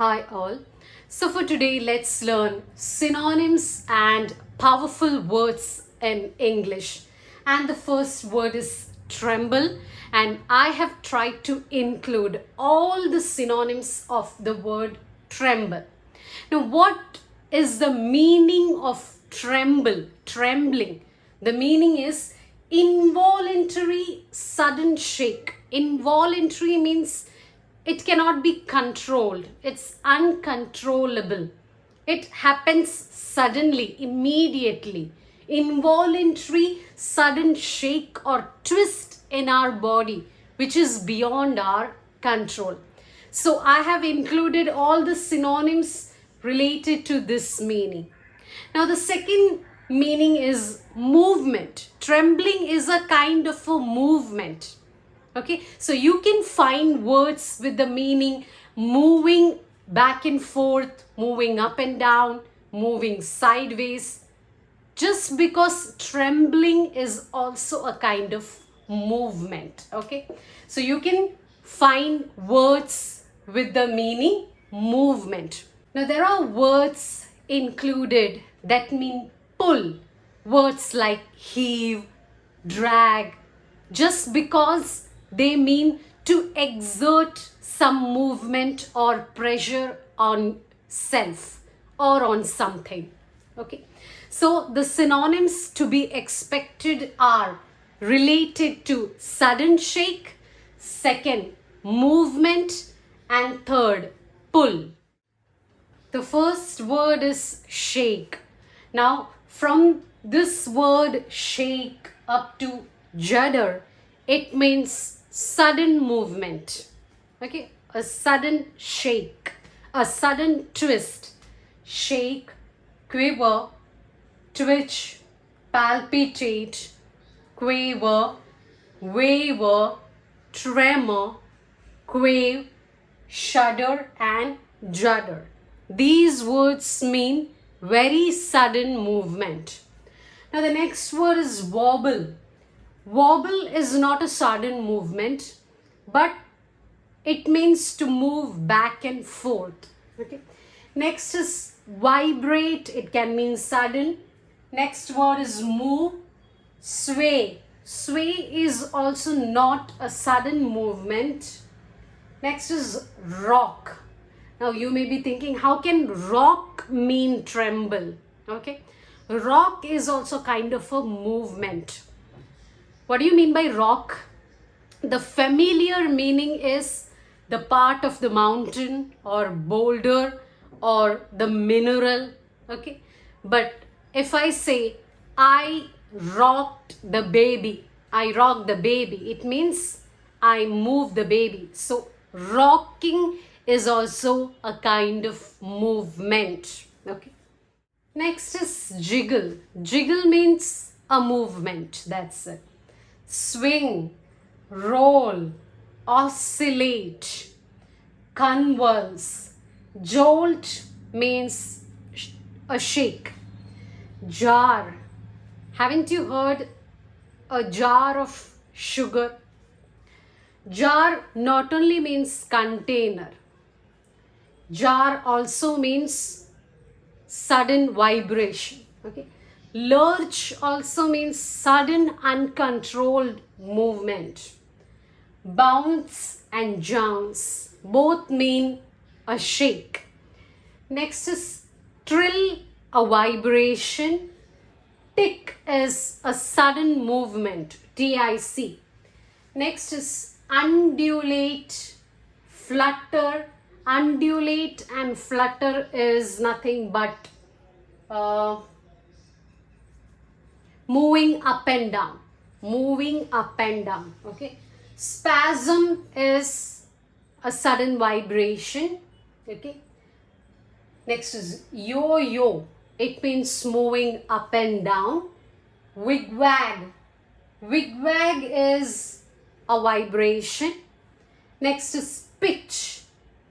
Hi all. So for today, let's learn synonyms and powerful words in English. And the first word is tremble. And I have tried to include all the synonyms of the word tremble. Now, what is the meaning of tremble? Trembling. The meaning is involuntary sudden shake. Involuntary means it cannot be controlled. It's uncontrollable. It happens suddenly, immediately. Involuntary sudden shake or twist in our body, which is beyond our control. So I have included all the synonyms related to this meaning. Now the second meaning is movement. Trembling is a kind of a movement. Okay, so you can find words with the meaning moving back and forth, moving up and down, moving sideways, just because trembling is also a kind of movement. Okay, so you can find words with the meaning movement. Now there are words included that mean pull, words like heave, drag, just because they mean to exert some movement or pressure on self or on something. Okay, so the synonyms to be expected are related to sudden shake, second movement, and third pull. The first word is shake. Now, from this word shake up to judder, it means sudden movement. Okay, a sudden shake, a sudden twist. Shake, quiver, twitch, palpitate, quaver, waver, tremor, quave, shudder, and judder. These words mean very sudden movement. Now the next word is wobble. Wobble is not a sudden movement, but it means to move back and forth. Okay. Next is vibrate. It can mean sudden. Next word is move. Sway. Sway is also not a sudden movement. Next is rock. Now you may be thinking, how can rock mean tremble? Okay. Rock is also kind of a movement. What do you mean by rock? The familiar meaning is the part of the mountain or boulder or the mineral. Okay. But if I say, I rocked the baby, I rocked the baby, it means I moved the baby. So rocking is also a kind of movement. Okay. Next is jiggle. Jiggle means a movement. That's it. Swing, roll, oscillate, convulse. Jolt means a shake. Jar. Haven't you heard a jar of sugar? Jar not only means container. Jar also means sudden vibration. Okay. Lurch also means sudden uncontrolled movement. Bounce and jounce both mean a shake. Next is trill, a vibration. Tick is a sudden movement, TIC. Next is undulate, flutter. Undulate and flutter is nothing but moving up and down. Moving up and down. Okay. Spasm is a sudden vibration. Okay. Next is yo-yo. It means moving up and down. Wigwag. Wigwag is a vibration. Next is pitch.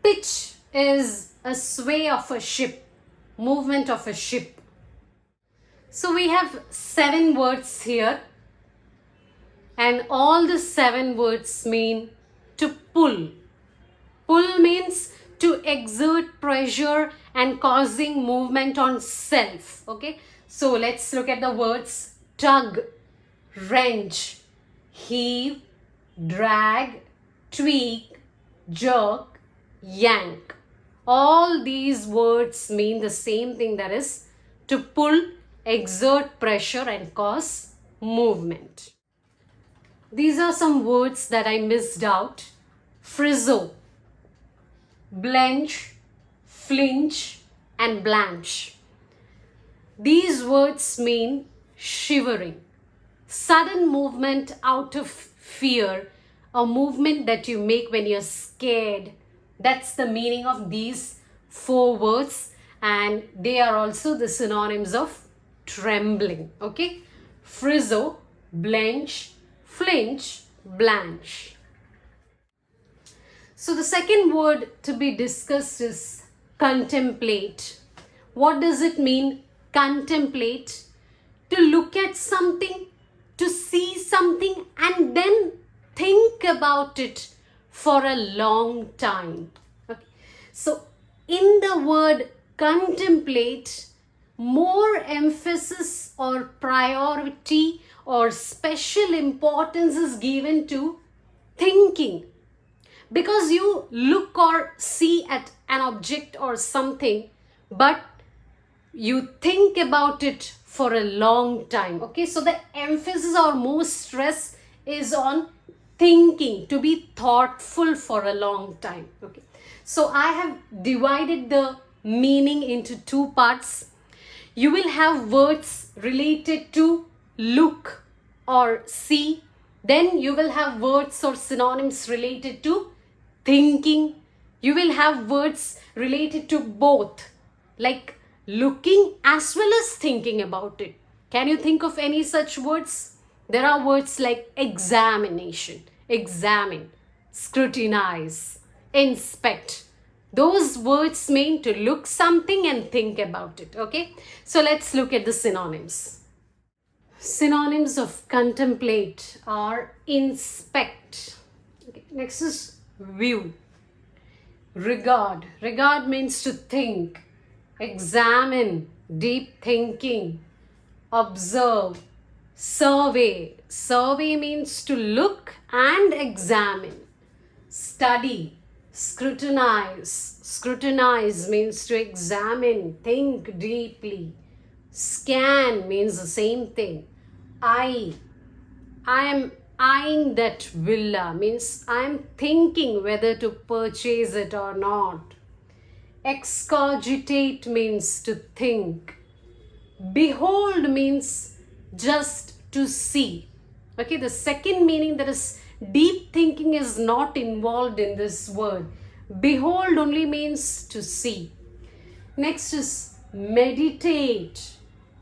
Pitch is a sway of a ship, movement of a ship. So we have 7 words here, and all the 7 words mean to pull. Pull means to exert pressure and causing movement on self. Okay, so let's look at the words tug, wrench, heave, drag, tweak, jerk, yank. All these words mean the same thing, that is to pull, exert pressure and cause movement. These are some words that I missed out. Frizzo, blench, flinch and blanch. These words mean shivering, sudden movement out of fear, a movement that you make when you're scared. That's the meaning of these 4 words, and they are also the synonyms of trembling. Okay, frizzo, blench, flinch, blanch. So the second word to be discussed is contemplate. What does it mean, contemplate? To look at something, to see something and then think about it for a long time. Okay. So in the word contemplate, more emphasis or priority or special importance is given to thinking. Because you look or see at an object or something, but you think about it for a long time. Okay, so the emphasis or more stress is on thinking, to be thoughtful for a long time. Okay, so I have divided the meaning into 2 parts. You will have words related to look or see. Then you will have words or synonyms related to thinking. You will have words related to both, like looking as well as thinking about it. Can you think of any such words? There are words like examination, examine, scrutinize, inspect. Those words mean to look something and think about it. Okay, so let's look at the synonyms. Synonyms of contemplate are inspect. Okay, next is view. Regard. Regard means to think. Examine, deep thinking. Observe. Survey. Survey means to look and examine. Study. Scrutinize. Scrutinize means to examine, think deeply. Scan means the same thing. Eye. I am eyeing that villa means I am thinking whether to purchase it or not. Excogitate means to think. Behold means just to see. Okay, the second meaning, that is deep thinking, is not involved in this word. Behold only means to see. Next is meditate.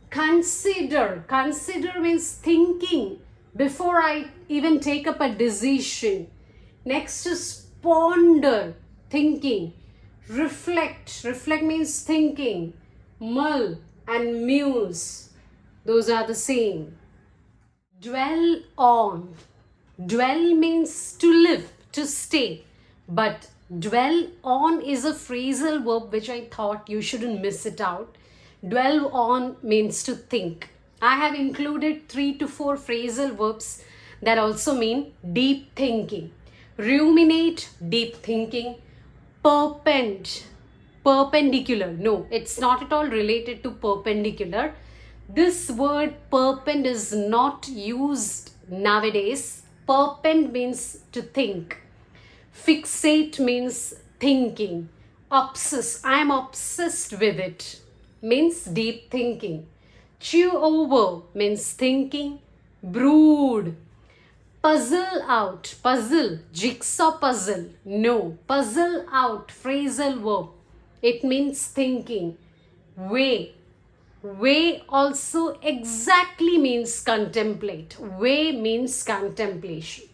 Consider. Consider means thinking before I even take up a decision. Next is ponder, thinking. Reflect. Reflect means thinking. Mull and muse, those are the same. Dwell on. Dwell means to live, to stay. But dwell on is a phrasal verb which I thought you shouldn't miss it out. Dwell on means to think. I have included 3 to 4 phrasal verbs that also mean deep thinking. Ruminate, deep thinking. Perpendicular. No, it's not at all related to perpendicular. This word perpend is not used nowadays. Perpend means to think. Fixate means thinking. Obsess, I am obsessed with it, means deep thinking. Chew over means thinking. Brood. Puzzle out. Puzzle, jigsaw puzzle. No, puzzle out, phrasal verb. It means thinking. Weigh. Weigh also exactly means contemplate. Weigh means contemplation.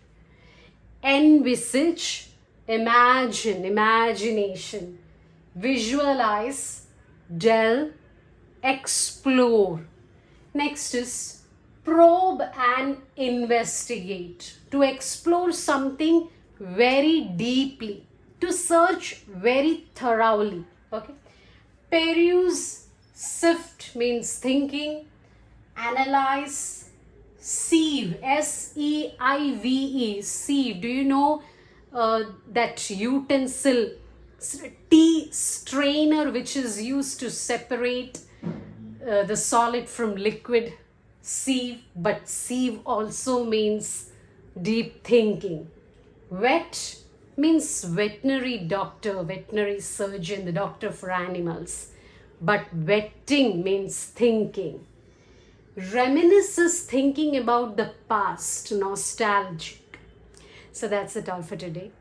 Envisage, imagine, imagination. Visualize, delve, explore. Next is probe and investigate. To explore something very deeply, to search very thoroughly. Okay. Peruse, sift means thinking. Analyze, sieve, Seive, sieve. Do you know that utensil, tea strainer, which is used to separate the solid from liquid? Sieve, but sieve also means deep thinking. Vet means veterinary doctor, veterinary surgeon, the doctor for animals. But vetting means thinking. Reminisce is thinking about the past, nostalgic. So that's it all for today.